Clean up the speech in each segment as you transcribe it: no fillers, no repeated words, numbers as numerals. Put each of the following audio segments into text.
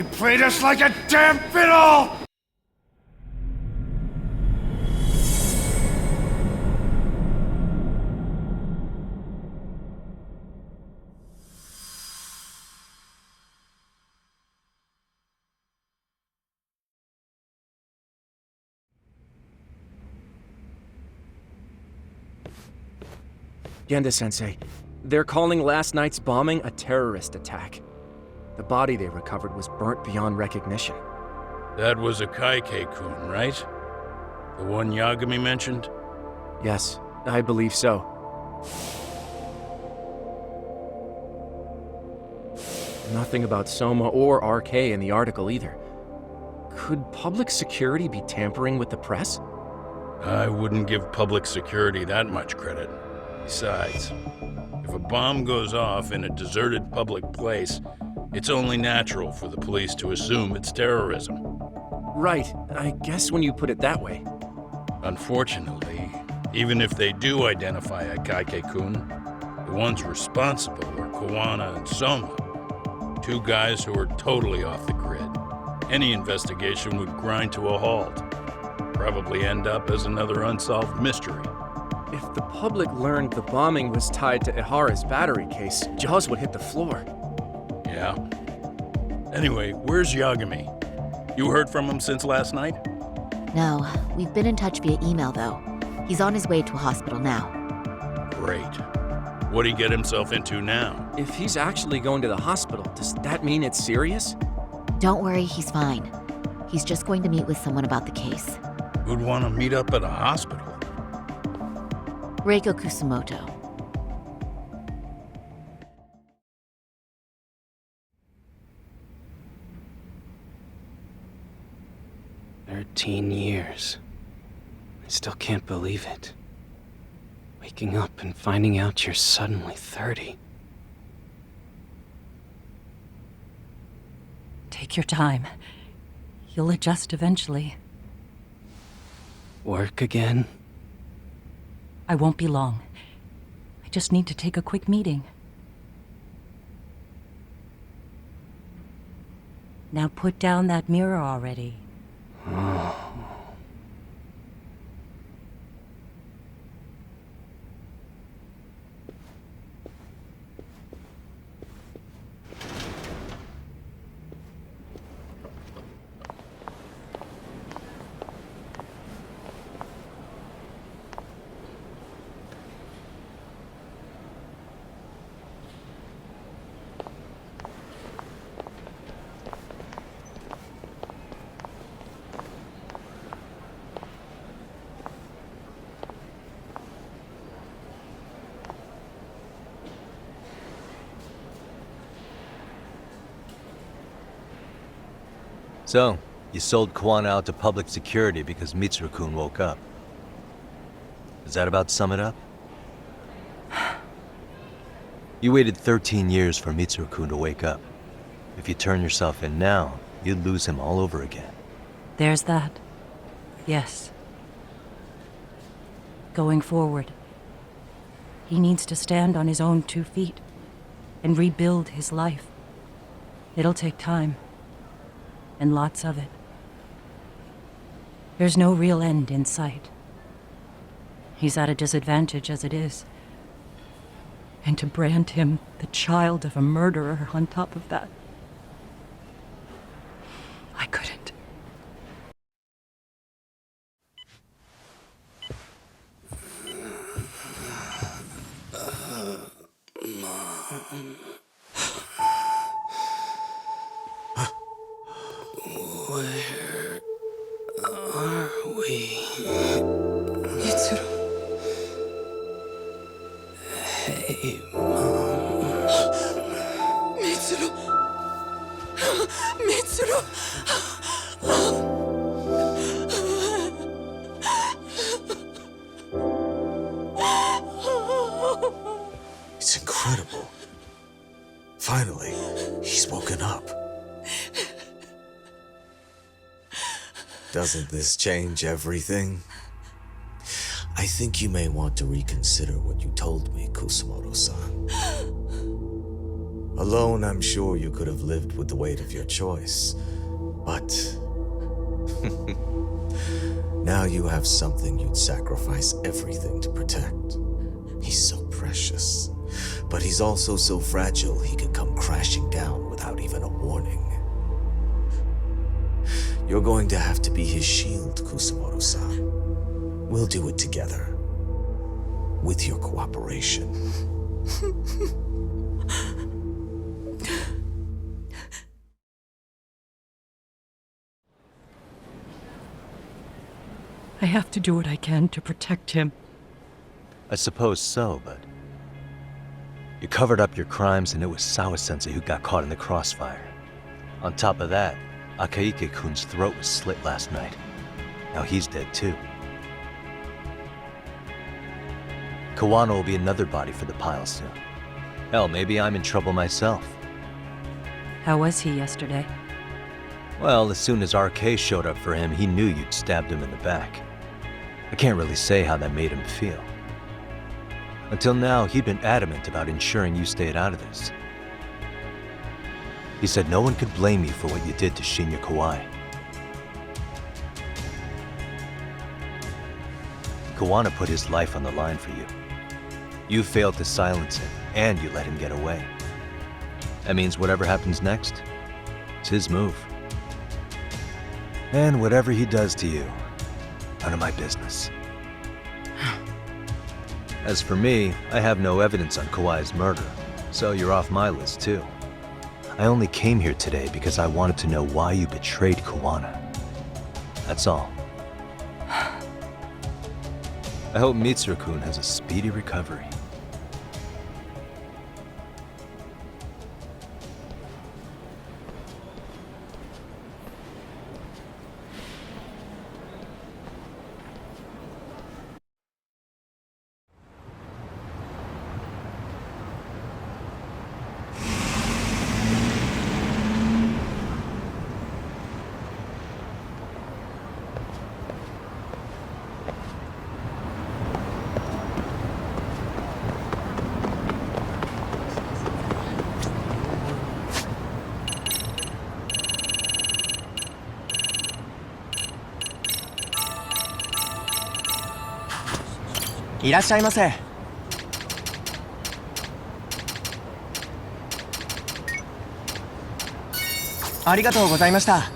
They played us like a damn fiddle! Genda-sensei, they're calling last night's bombing a terrorist attack. The body they recovered was burnt beyond recognition. That was a Kaike-kun, right? The one Yagami mentioned? Yes, I believe so. Nothing about Soma or RK in the article either. Could public security be tampering with the press? I wouldn't give public security that much credit. Besides, if a bomb goes off in a deserted public place, it's only natural for the police to assume it's terrorism. Right, I guess when you put it that way. Unfortunately, even if they do identify a Kaike-kun, the ones responsible are Kawana and Soma, two guys who are totally off the grid. Any investigation would grind to a halt, probably end up as another unsolved mystery. If the public learned the bombing was tied to Ihara's battery case, jaws would hit the floor. Yeah. Anyway, where's Yagami? You heard from him since last night? No, we've been in touch via email though. He's on his way to a hospital now. Great. What'd he get himself into now? If he's actually going to the hospital, does that mean it's serious? Don't worry, he's fine. He's just going to meet with someone about the case. Who'd want to meet up at a hospital? Reiko Kusumoto. "13 years. I still can't believe it. Waking up and finding out you're suddenly 30. Take your time. You'll adjust eventually. Work again? I won't be long. I just need to take a quick meeting. Now put down that mirror already. So, you sold Kawana out to public security because Mitsuru-kun woke up. Does that about sum it up? You waited 13 years for Mitsuru-kun to wake up. If you turn yourself in now, you'd lose him all over again. There's that. Yes. Going forward, he needs to stand on his own 2 feet and rebuild his life. It'll take time. And lots of it. There's no real end in sight. He's at a disadvantage as it is. And to brand him the child of a murderer on top of that, I couldn't. Where are we? Mitsuru. Hey, Mom. Mitsuru. Mitsuru. It's incredible. Finally, he's woken up. Doesn't this change everything? I think you may want to reconsider what you told me, Kusumoto-san. Alone, I'm sure you could have lived with the weight of your choice. But now you have something you'd sacrifice everything to protect. He's so precious, but he's also so fragile he could come crashing down without even a warning. You're going to have to be his shield, Kusumoto-san. We'll do it together. With your cooperation. I have to do what I can to protect him. I suppose so, but... You covered up your crimes and it was Sawa-sensei who got caught in the crossfire. On top of that, Akaike-kun's throat was slit last night. Now he's dead too. Kawano will be another body for the pile soon. Hell, maybe I'm in trouble myself. How was he yesterday? Well, as soon as RK showed up for him, he knew you'd stabbed him in the back. I can't really say how that made him feel. Until now, he'd been adamant about ensuring you stayed out of this. He said no one could blame you for what you did to Shinya Kawai. Kawana put his life on the line for you. You failed to silence him, and you let him get away. That means whatever happens next, it's his move. And whatever he does to you, none of my business. As for me, I have no evidence on Kawai's murder, so you're off my list too. I only came here today because I wanted to know why you betrayed Kawana. That's all. I hope Mitsuru-kun has a speedy recovery.いらっしゃいませ。ありがとうございました。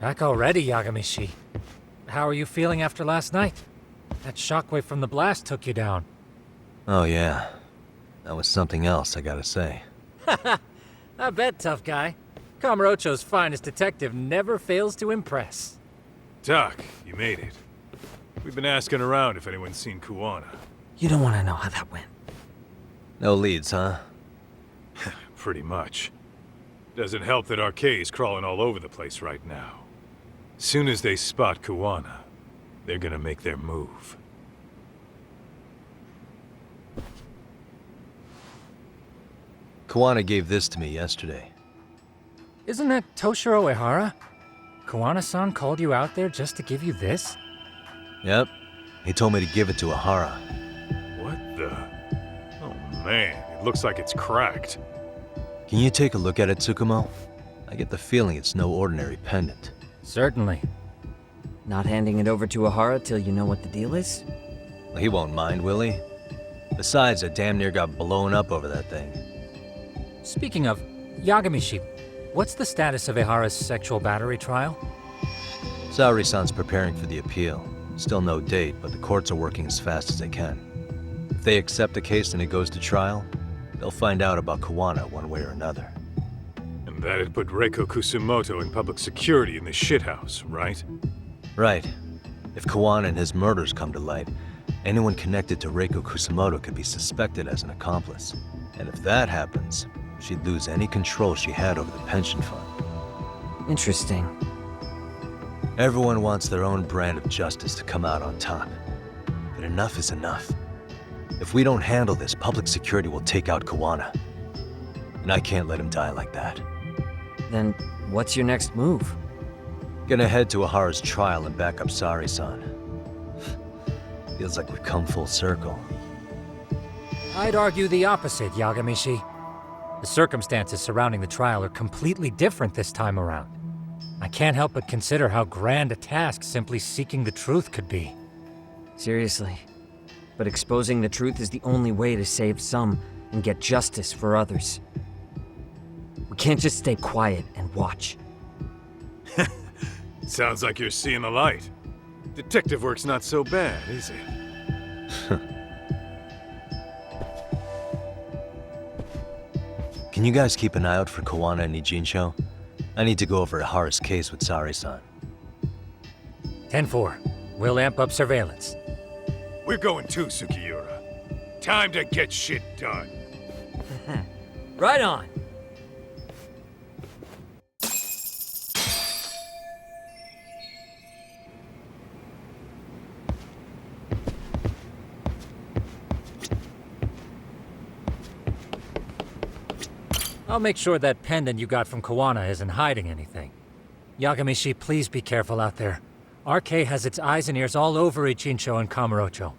Back already, Yagamishi. How are you feeling after last night? That shockwave from the blast took you down. Oh yeah. That was something else, I gotta say. I bet, tough guy. Kamurocho's finest detective never fails to impress. Doc, you made it. We've been asking around if anyone's seen Kuwana. You don't want to know how that went. No leads, huh? Pretty much. Doesn't help that RK's crawling all over the place right now. Soon as they spot Kuwana, they're gonna make their move. Kawana gave this to me yesterday. Isn't that Toshiro Ehara? Kawana-san called you out there just to give you this? Yep. He told me to give it to Ehara. What the? Oh man, it looks like it's cracked. Can you take a look at it, Tsukumo? I get the feeling it's no ordinary pendant. Certainly. Not handing it over to Ahara till you know what the deal is? Well, he won't mind, will he? Besides, I damn near got blown up over that thing. Speaking of, Yagamishi, what's the status of Ehara's sexual battery trial? Saori-san's preparing for the appeal. Still no date, but the courts are working as fast as they can. If they accept the case and it goes to trial, they'll find out about Kawana one way or another. And that'd put Reiko Kusumoto in public security in this shithouse, right? Right. If Kawana and his murders come to light, anyone connected to Reiko Kusumoto could be suspected as an accomplice. And if that happens, she'd lose any control she had over the pension fund. Interesting. Everyone wants their own brand of justice to come out on top. But enough is enough. If we don't handle this, public security will take out Kawana. And I can't let him die like that. Then what's your next move? Gonna head to Ahara's trial and back up Saori-san. Feels like we've come full circle. I'd argue the opposite, Yagamishi. The circumstances surrounding the trial are completely different this time around. I can't help but consider how grand a task simply seeking the truth could be. Seriously. But exposing the truth is the only way to save some and get justice for others. We can't just stay quiet and watch. Sounds like you're seeing the light. Detective work's not so bad, is it? Can you guys keep an eye out for Kawana and Nijincho? I need to go over Ahara's case with Saori-san. 10-4. We'll amp up surveillance. We're going too, Sukiura. Time to get shit done. Right on. I'll make sure that pendant you got from Kawana isn't hiding anything. Yagamishi, please be careful out there. RK has its eyes and ears all over Ichincho and Kamurocho.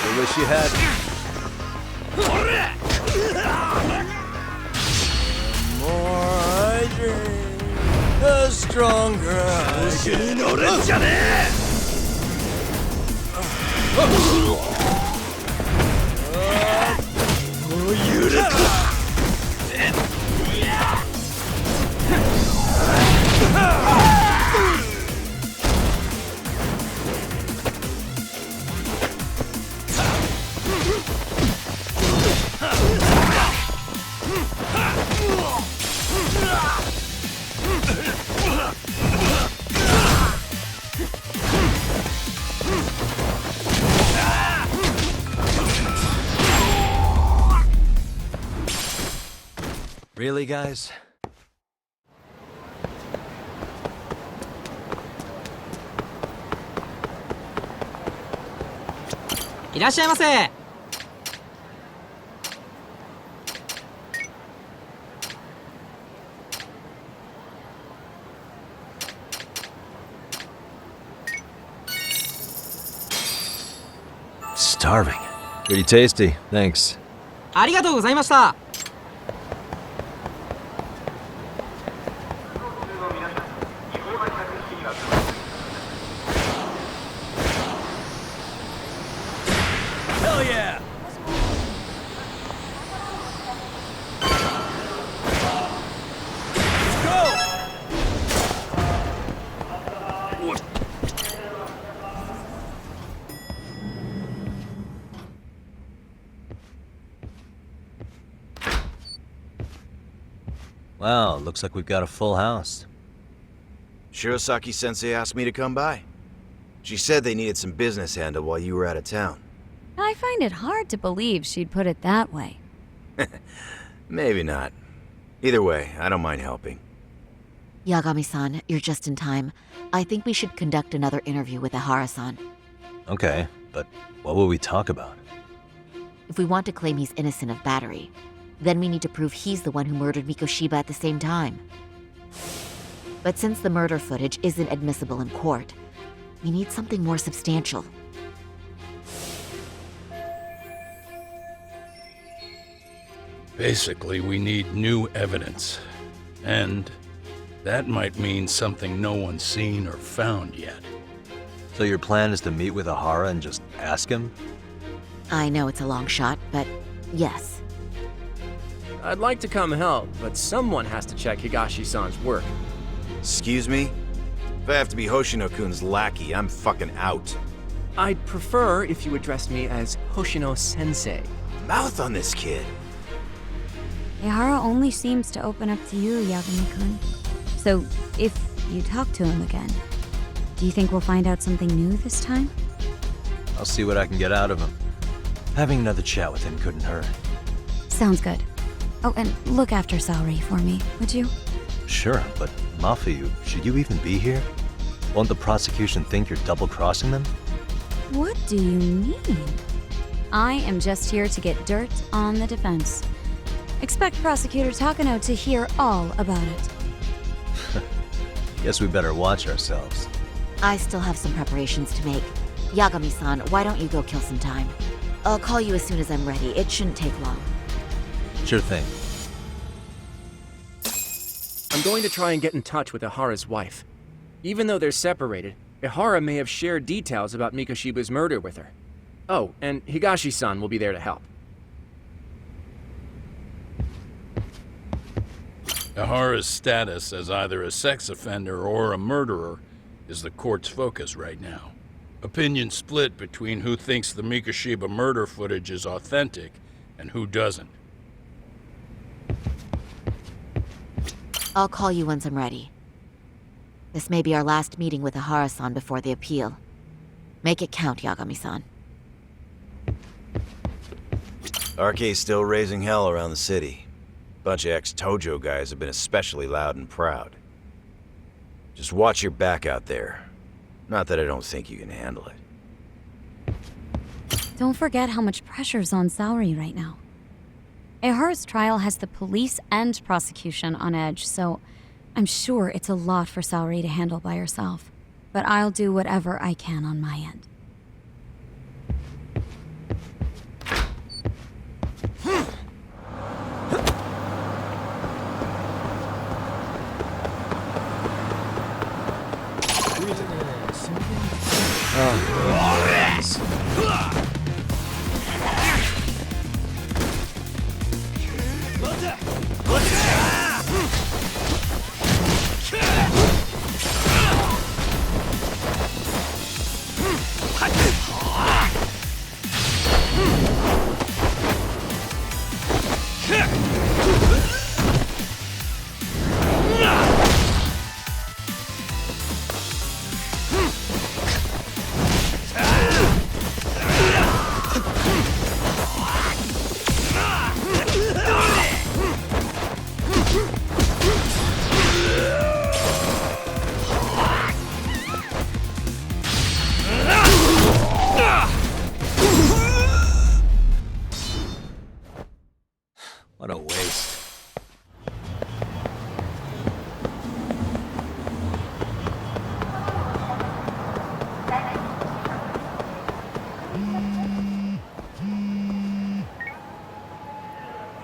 I wish you had. The more I drink, the stronger I get. Really, guys? いらっしゃいませ。Starving. Pretty tasty, thanks. ありがとうございました。 Hell yeah! Let's go! Well, looks like we've got a full house. Shirosaki-sensei asked me to come by. She said they needed some business handled while you were out of town. I find it hard to believe she'd put it that way. Maybe not. Either way, I don't mind helping. Yagami-san, you're just in time. I think we should conduct another interview with Ihara-san. Okay, but what will we talk about? If we want to claim he's innocent of battery, then we need to prove he's the one who murdered Mikoshiba at the same time. But since the murder footage isn't admissible in court, we need something more substantial. Basically, we need new evidence. And that might mean something no one's seen or found yet. So your plan is to meet with Ihara and just ask him? I know it's a long shot, but yes. I'd like to come help, but someone has to check Higashi-san's work. Excuse me? If I have to be Hoshino-kun's lackey, I'm fucking out. I'd prefer if you addressed me as Hoshino-sensei. Mouth on this kid. Ihara only seems to open up to you, Yagami-kun. So, if you talk to him again, do you think we'll find out something new this time? I'll see what I can get out of him. Having another chat with him couldn't hurt. Sounds good. Oh, and look after Saori for me, would you? Sure, but Mafuyu, should you even be here? Won't the prosecution think you're double-crossing them? What do you mean? I am just here to get dirt on the defense. Expect Prosecutor Takano to hear all about it. Guess we better watch ourselves. I still have some preparations to make. Yagami-san, why don't you go kill some time? I'll call you as soon as I'm ready. It shouldn't take long. Sure thing. I'm going to try and get in touch with Ihara's wife. Even though they're separated, Ihara may have shared details about Mikoshiba's murder with her. Oh, and Higashi-san will be there to help. Ihara's status as either a sex offender or a murderer is the court's focus right now. Opinions split between who thinks the Mikoshiba murder footage is authentic and who doesn't. I'll call you once I'm ready. This may be our last meeting with Ihara-san before the appeal. Make it count, Yagami-san. RK's still raising hell around the city. Bunch of ex-Tojo guys have been especially loud and proud. Just watch your back out there. Not that I don't think you can handle it. Don't forget how much pressure's on Saori right now. Ihara's trial has the police and prosecution on edge, so I'm sure it's a lot for Saori to handle by herself. But I'll do whatever I can on my end. What a waste.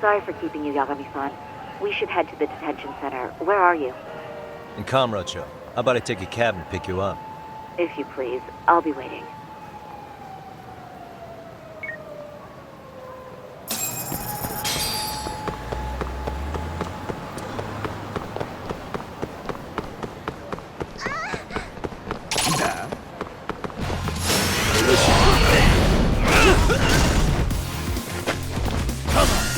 Sorry for keeping you, Yagami-san. We should head to the detention center. Where are you? In Kamurocho, how about I take a cab and pick you up? If you please. I'll be waiting. Come on.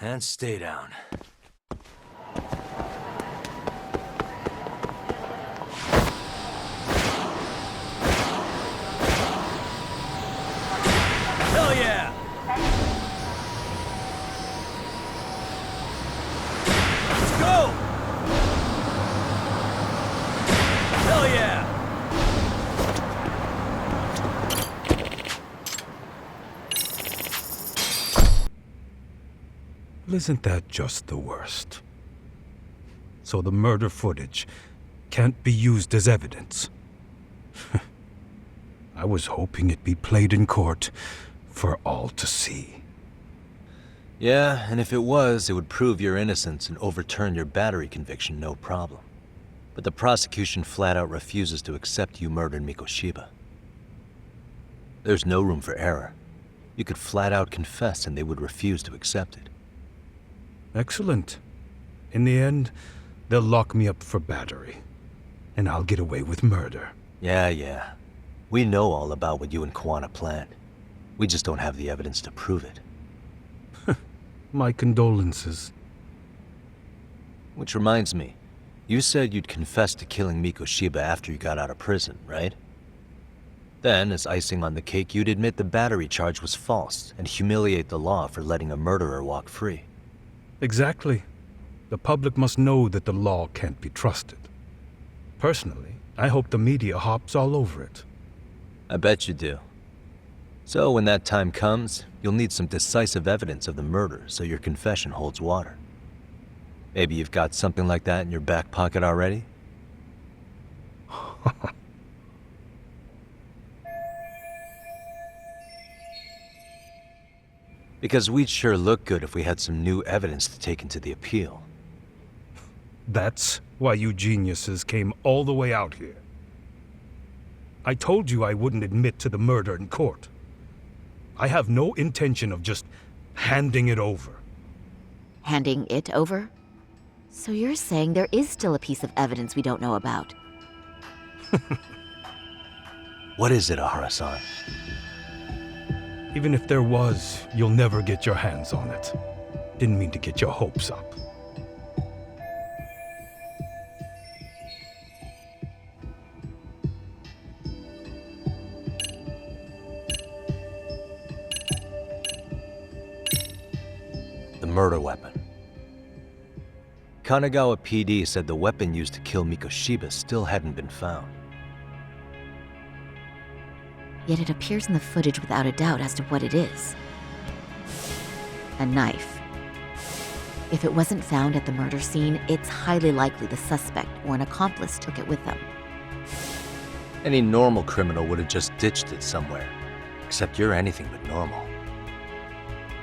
And stay down. Hell yeah! Let's go! Hell yeah! Isn't that just the worst? So the murder footage can't be used as evidence. I was hoping it'd be played in court for all to see. Yeah, and if it was, it would prove your innocence and overturn your battery conviction, no problem. But the prosecution flat out refuses to accept you murdered Mikoshiba. There's no room for error. You could flat out confess and they would refuse to accept it. Excellent. In the end, they'll lock me up for battery. And I'll get away with murder. Yeah. We know all about what you and Kuwana planned. We just don't have the evidence to prove it. My condolences. Which reminds me, you said you'd confess to killing Mikoshiba after you got out of prison, right? Then, as icing on the cake, you'd admit the battery charge was false and humiliate the law for letting a murderer walk free. Exactly. The public must know that the law can't be trusted. Personally, I hope the media hops all over it. I bet you do. So when that time comes, you'll need some decisive evidence of the murder so your confession holds water. Maybe you've got something like that in your back pocket already? Because we'd sure look good if we had some new evidence to take into the appeal. That's why you geniuses came all the way out here. I told you I wouldn't admit to the murder in court. I have no intention of just handing it over. Handing it over? So you're saying there is still a piece of evidence we don't know about? What is it, Ahara-san? Even if there was, you'll never get your hands on it. Didn't mean to get your hopes up. The murder weapon. Kanagawa PD said the weapon used to kill Mikoshiba still hadn't been found. Yet it appears in the footage without a doubt as to what it is. A knife. If it wasn't found at the murder scene, it's highly likely the suspect or an accomplice took it with them. Any normal criminal would have just ditched it somewhere. Except you're anything but normal.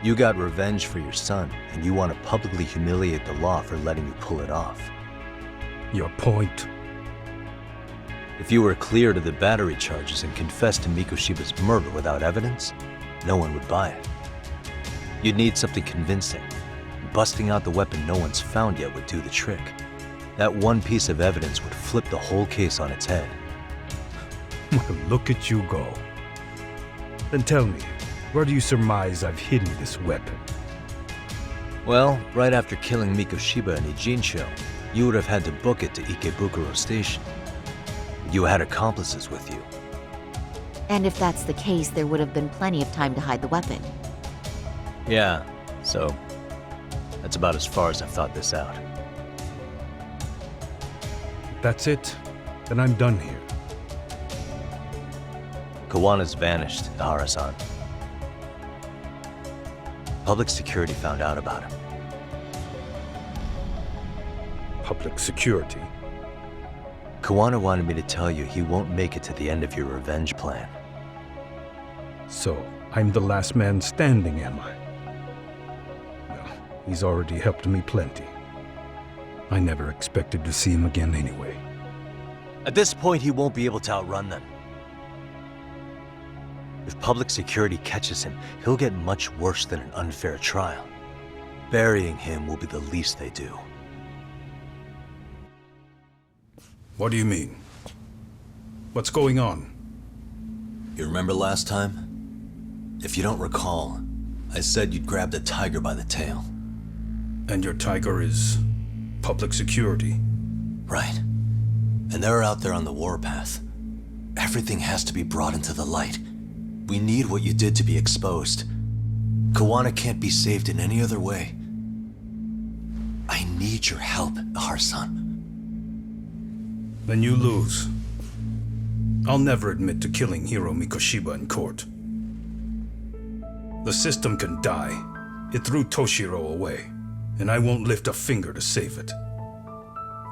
You got revenge for your son, and you want to publicly humiliate the law for letting you pull it off. Your point? If you were cleared of the battery charges and confessed to Mikoshiba's murder without evidence, no one would buy it. You'd need something convincing. Busting out the weapon no one's found yet would do the trick. That one piece of evidence would flip the whole case on its head. Look at you go. Then tell me, where do you surmise I've hidden this weapon? Well, right after killing Mikoshiba in Ijincho, you would have had to book it to Ikebukuro Station. You had accomplices with you. And if that's the case, there would have been plenty of time to hide the weapon. Yeah, so that's about as far as I've thought this out. That's it? Then I'm done here. Kawana's vanished, Ahara-san. Public security found out about him. Public security? Kuwana wanted me to tell you he won't make it to the end of your revenge plan. So, I'm the last man standing, am I? Well, he's already helped me plenty. I never expected to see him again anyway. At this point, he won't be able to outrun them. If public security catches him, he'll get much worse than an unfair trial. Burying him will be the least they do. What do you mean? What's going on? You remember last time? If you don't recall, I said you'd grabbed a tiger by the tail. And your tiger is public security. Right. And they're out there on the warpath. Everything has to be brought into the light. We need what you did to be exposed. Kawana can't be saved in any other way. I need your help, Ahara-san. Then you lose. I'll never admit to killing Hiro Mikoshiba in court. The system can die. It threw Toshiro away, and I won't lift a finger to save it.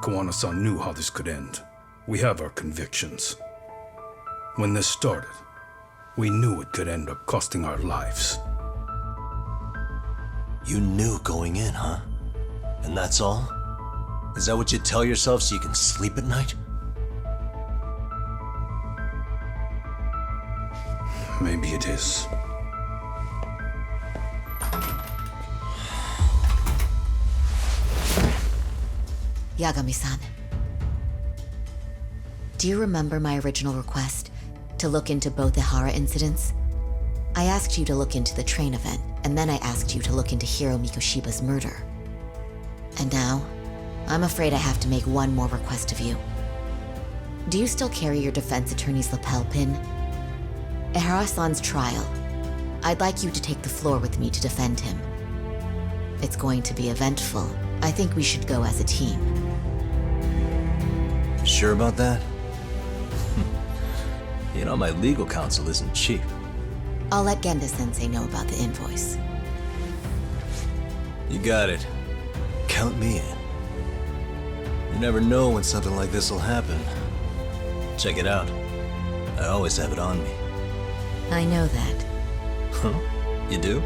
Kawana-san knew how this could end. We have our convictions. When this started, we knew it could end up costing our lives. You knew going in, huh? And that's all? Is that what you tell yourself so you can sleep at night? Maybe it is. Yagami-san. Do you remember my original request to look into both Ihara incidents? I asked you to look into the train event, and then I asked you to look into Hiro Mikoshiba's murder. And now, I'm afraid I have to make one more request of you. Do you still carry your defense attorney's lapel pin? Ihara-san's trial. I'd like you to take the floor with me to defend him. It's going to be eventful. I think we should go as a team. Sure about that? You know, my legal counsel isn't cheap. I'll let Genda-sensei know about the invoice. You got it. Count me in. You never know when something like this will happen. Check it out. I always have it on me. I know that. Huh? You do?